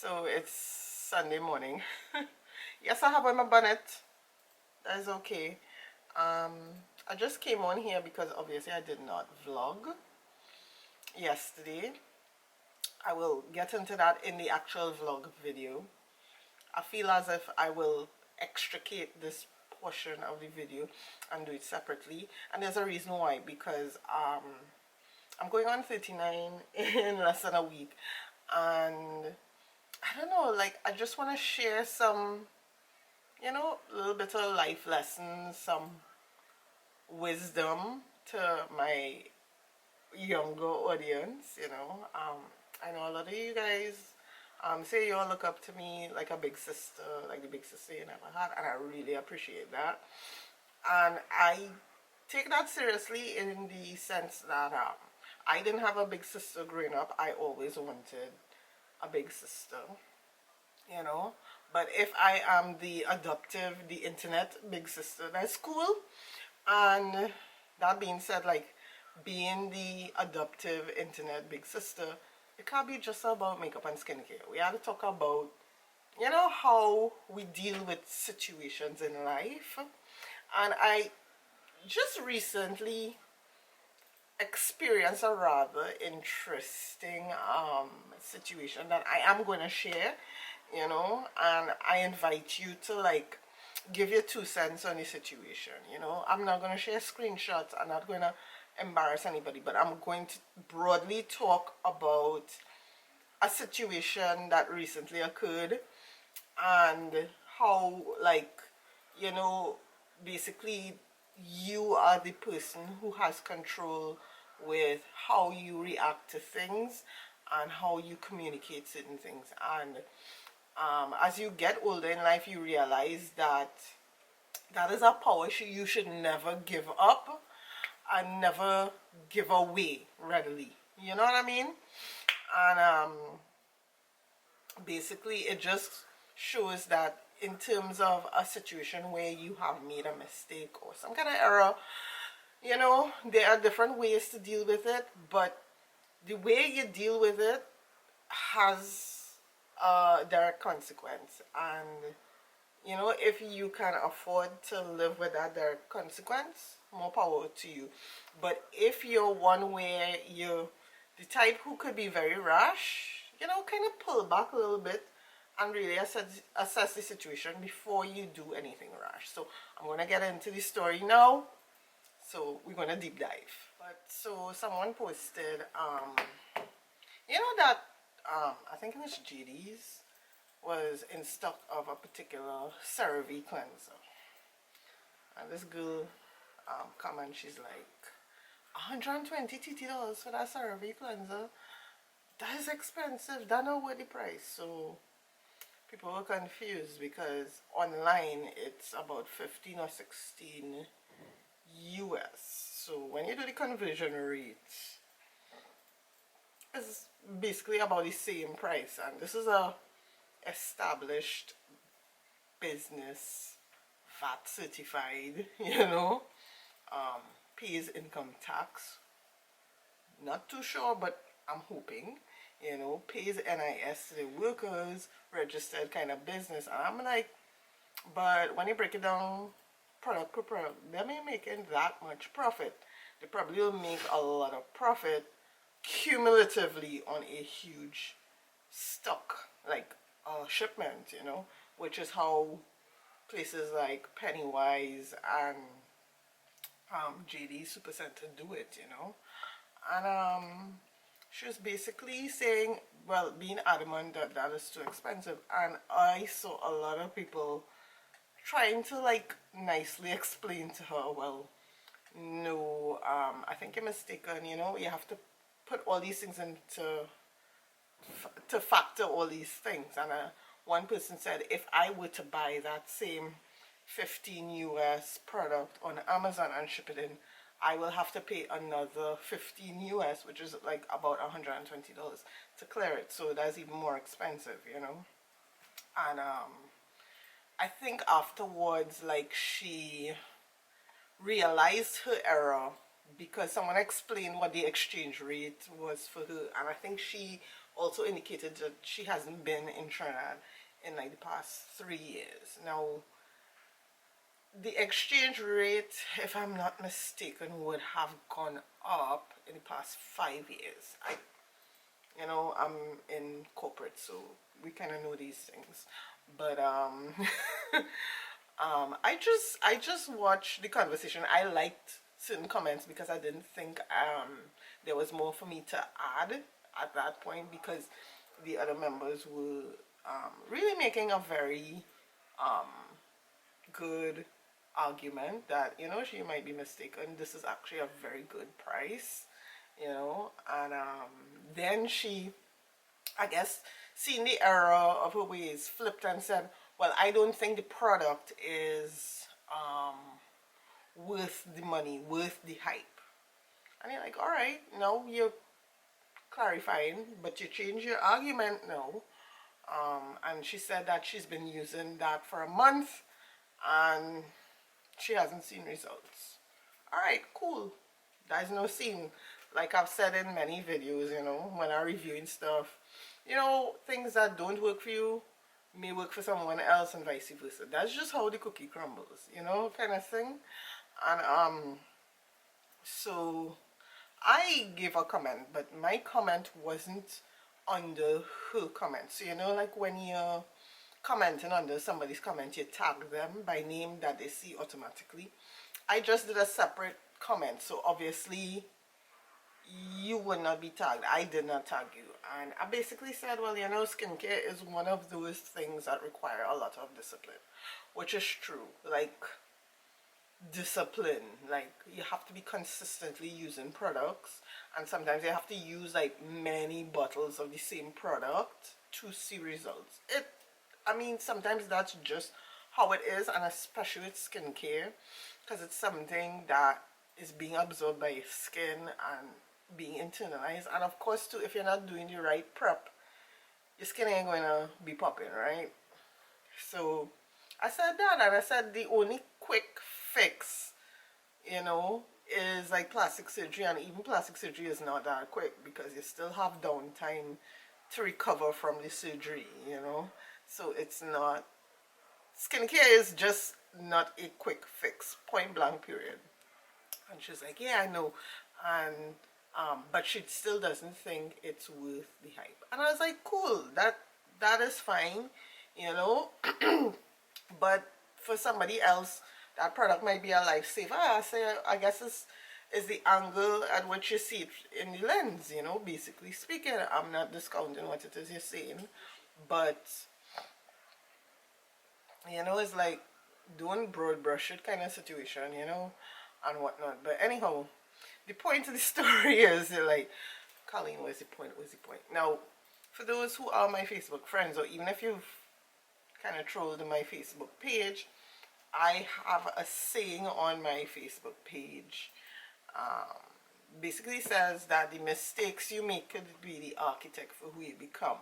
So it's Sunday morning. Yes, I have on my bonnet. That is okay. Um, I just came on here because obviously I did not vlog yesterday. I will get into that in the actual vlog video. I feel as if I will extricate this portion of the video and do it separately. And there's a reason why, because I'm going on 39 in less than a week. And I don't know, like I just want to share some, a little bit of life lessons, some wisdom to my younger audience. I know a lot of you guys say you all look up to me like a big sister, like the big sister you never had, and I really appreciate that. And I take that seriously in the sense that I didn't have a big sister growing up. I always wanted a big sister. But if I am the adoptive, the internet big sister, that's cool. And that being said, like being the adoptive internet big sister, it can't be just about makeup and skincare. We have to talk about, how we deal with situations in life. And I just recently experienced a rather interesting situation that I am going to share, and I invite you to like give your 2 cents on the situation. I'm not going to share screenshots. I'm not going to embarrass anybody, but I'm going to broadly talk about a situation that recently occurred and how, like, you know basically you are the person who has control with how you react to things and how you communicate certain things. And as you get older in life, you realize that that is a power you should never give up and never give away readily. You know what I mean? And basically, it just shows that in terms of a situation where you have made a mistake or some kind of error, there are different ways to deal with it, but the way you deal with it has a direct consequence. And if you can afford to live with that direct consequence, more power to you. But if you're one where you're the type who could be very rash, kind of pull back a little bit and really assess the situation before you do anything rash. So I'm going to get into the story now. So we're going to deep dive. But so someone posted, that I think it was JD's was in stock of a particular CeraVe cleanser. And this girl come and she's like, $120 TT for that CeraVe cleanser. That is expensive. That not worth the price. So people were confused because online it's about 15 or 16 US. So when you do the conversion rate, it's basically about the same price. And this is a established business, VAT certified, pays income tax. Not too sure, but I'm hoping, pays NIS to the workers, registered kind of business. And I'm like, but when you break it down product per product, they may making that much profit. They probably will make a lot of profit cumulatively on a huge stock, like shipment, which is how places like Pennywise and JD Supercenter do it, And she was basically saying, well, being adamant that that is too expensive. And I saw a lot of people trying to like nicely explain to her, well, no, I think you're mistaken, you have to put all these things to factor all these things. And one person said, if I were to buy that same 15 US product on Amazon and ship it in, I will have to pay another 15 US, which is like about $120 to clear it. So that's even more expensive, And I think afterwards, like, she realized her error because someone explained what the exchange rate was for her, and I think she also indicated that she hasn't been in Trinidad in like the past 3 years. Now, the exchange rate, if I'm not mistaken, would have gone up in the past 5 years. I'm in corporate, so we kind of know these things. But I just watched the conversation. I liked certain comments because I didn't think there was more for me to add at that point, because the other members were really making a very good argument that she might be mistaken. This is actually a very good price, and then she, I guess, seeing the error of her ways, flipped and said, well, I don't think the product is worth the money, worth the hype. And you're like, all right, no, you're clarifying, but you change your argument now. And she said that she's been using that for a month and she hasn't seen results. All right, cool. There's no scene. Like I've said in many videos, when I'm reviewing stuff, things that don't work for you may work for someone else and vice versa. That's just how the cookie crumbles, kind of thing. And so I gave a comment, but my comment wasn't under her comment. So like when you're commenting under somebody's comment, you tag them by name that they see automatically. I just did a separate comment, so obviously you would not be tagged. I did not tag you. And I basically said, well, skincare is one of those things that require a lot of discipline, which is true. Like, discipline, like you have to be consistently using products, and sometimes you have to use like many bottles of the same product to see results. I mean, sometimes that's just how it is, and especially with skincare, because it's something that is being absorbed by your skin and being internalized. And of course too, if you're not doing the right prep, your skin ain't going to be popping, right? So I said that, and I said the only quick fix, is like plastic surgery, and even plastic surgery is not that quick because you still have downtime to recover from the surgery, so it's not, skincare is just not a quick fix, point blank period. And she's like, yeah, I know. And but she still doesn't think it's worth the hype. And I was like, cool, that is fine, but for somebody else, that product might be a lifesaver. I guess is the angle at which you see it in the lens, basically speaking. I'm not discounting what it is you're saying, but it's like don't broad brush it kind of situation, and whatnot. But anyhow, the point of the story is like, Colleen, where's the point? Now, for those who are my Facebook friends, or even if you've kind of trolled my Facebook page, I have a saying on my Facebook page. Basically says that the mistakes you make could be the architect for who you become.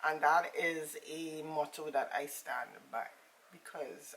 And that is a motto that I stand by, because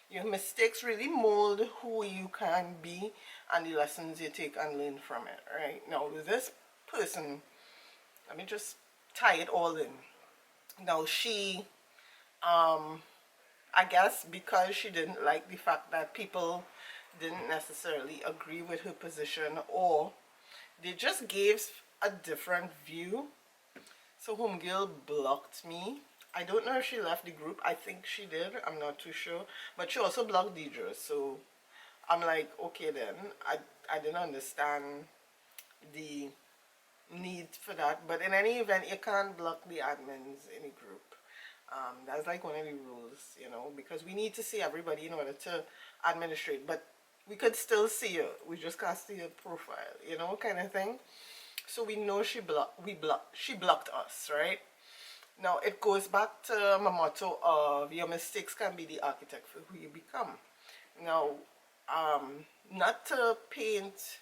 your mistakes really mold who you can be and the lessons you take and learn from it, right? Now, with this person, let me just tie it all in. Now, she, I guess because she didn't like the fact that people didn't necessarily agree with her position, or they just gave a different view, so homegirl blocked me. I don't know if she left the group. I think she did. I'm not too sure. But she also blocked Deidre. So I'm like, okay then. I didn't understand the need for that. But in any event, you can't block the admins in a group. That's like one of the rules, because we need to see everybody in order to administrate. But we could still see you. We just can't see your profile, kind of thing. So we know she blocked us, right? Now, it goes back to my motto of your mistakes can be the architect for who you become. Now, not to paint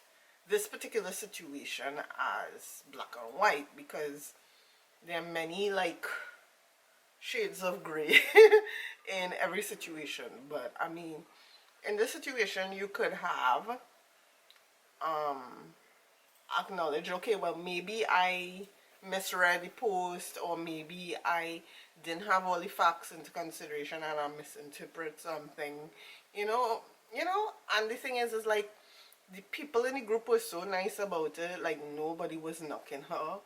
this particular situation as black and white, because there are many, like, shades of gray in every situation. But, I mean, in this situation, you could have acknowledged, okay, well, maybe I misread the post, or maybe I didn't have all the facts into consideration and I misinterpret something, you know, and the thing is like the people in the group were so nice about it, like nobody was knocking her,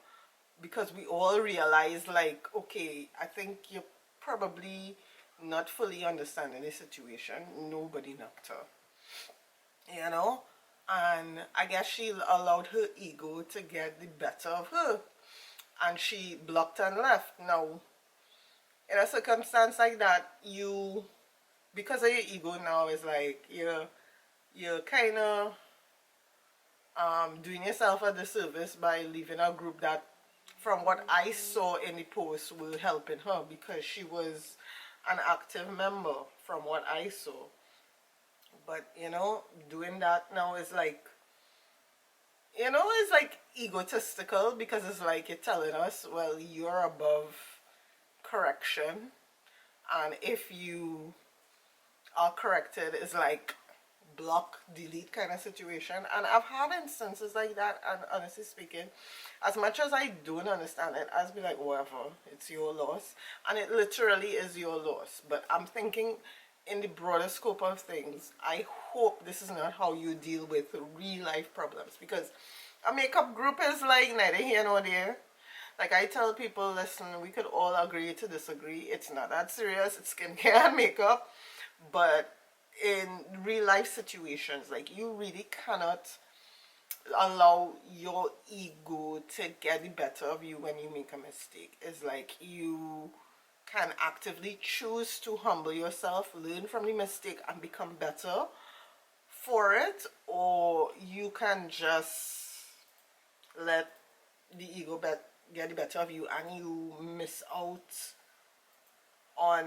because we all realized like, okay, I think you're probably not fully understanding the situation. Nobody knocked her, you know. And I guess she allowed her ego to get the better of her, and she blocked and left. Now, in a circumstance like that, you, because of your ego now, is like you're kind of doing yourself a disservice by leaving a group that, from what I saw in the post, were helping her, because she was an active member from what I saw. But doing that now is like, it's like egotistical, because it's like you're telling us, well, you're above correction, and if you are corrected, it's like block, delete kind of situation. And I've had instances like that, and honestly speaking, as much as I don't understand it, I'll be like, whatever, it's your loss. And it literally is your loss. But I'm thinking in the broader scope of things, I hope this is not how you deal with real life problems, because a makeup group is like neither here nor there. Like I tell people, listen, we could all agree to disagree. It's not that serious. It's skincare and makeup. But in real life situations, like, you really cannot allow your ego to get the better of you when you make a mistake. It's like you can actively choose to humble yourself, learn from the mistake, and become better for it, or you can just let the ego get the better of you, and you miss out on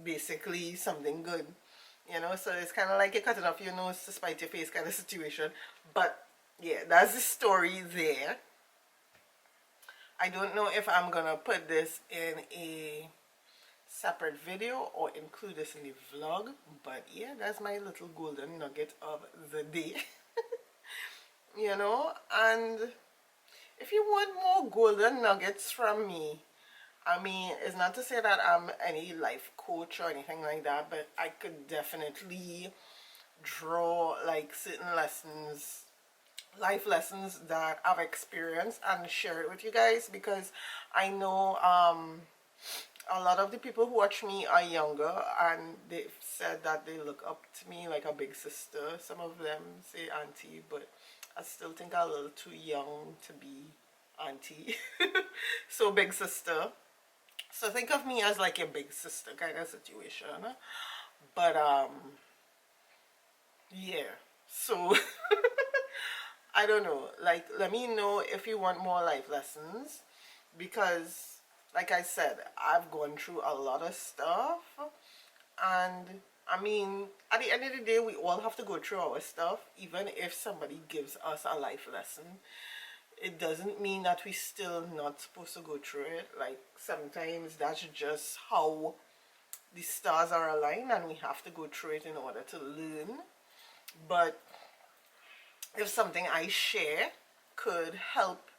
basically something good. So it's kind of like you're cutting off your nose to spite your face kind of situation. But yeah, that's the story there. I don't know if I'm gonna put this in a separate video or include this in the vlog, but yeah, that's my little golden nugget of the day. And if you want more golden nuggets from me, I mean, it's not to say that I'm any life coach or anything like that, but I could definitely draw like certain lessons, life lessons that I've experienced, and share it with you guys, because I know a lot of the people who watch me are younger, and they've said that they look up to me like a big sister. Some of them say auntie, but I still think I'm a little too young to be auntie. So big sister. So think of me as like a big sister kind of situation. But yeah. So I don't know. Like, let me know if you want more life lessons, because like I said, I've gone through a lot of stuff, and I mean, at the end of the day, we all have to go through our stuff. Even if somebody gives us a life lesson, it doesn't mean that we still not supposed to go through it. Like, sometimes that's just how the stars are aligned, and we have to go through it in order to learn. But if something I share could help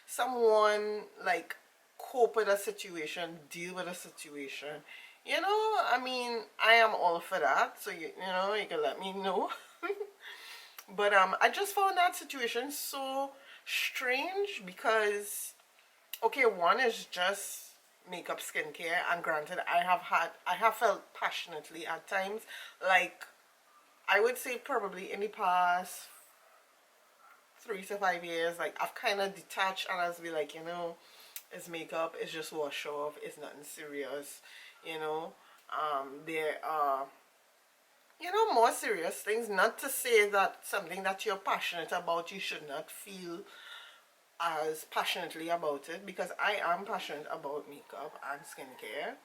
someone like cope with a situation, deal with a situation, I mean, I am all for that. So you can let me know. But I just found that situation so strange, because okay, one is just makeup, skincare, and granted, I have felt passionately at times, like I would say probably in the past 3 to 5 years, like I've kind of detached, and I'll be like, it's makeup, it's just wash off, it's nothing serious. There are more serious things. Not to say that something that you're passionate about, you should not feel as passionately about it, because I am passionate about makeup and skincare,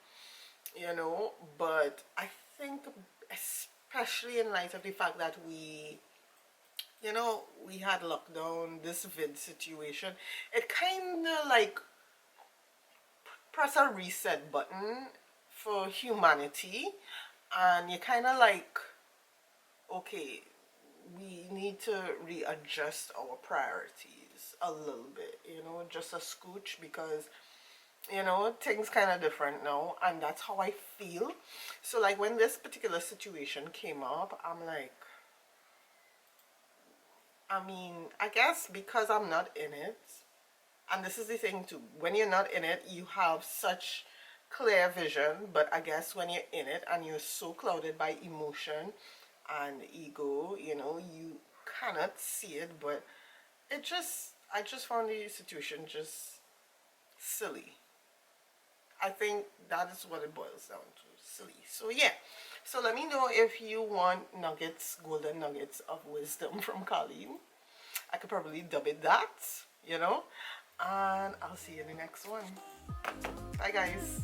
but I think, especially in light of the fact that we had lockdown, this vid situation, it kind of like press a reset button for humanity, and you kind of like, okay, we need to readjust our priorities a little bit, you know, just a scooch, because you know things kind of different now, and that's how I feel. So like when this particular situation came up, I'm like, I mean, I guess because I'm not in it, and this is the thing too, when you're not in it you have such clear vision, but I guess when you're in it and you're so clouded by emotion and ego, you know, you cannot see it. But it just, I just found the situation just silly. I think that is what it boils down to, silly. So yeah, so let me know if you want nuggets, golden nuggets of wisdom from Colleen. I could probably dub it that, you know. And I'll see you in the next one. Bye guys.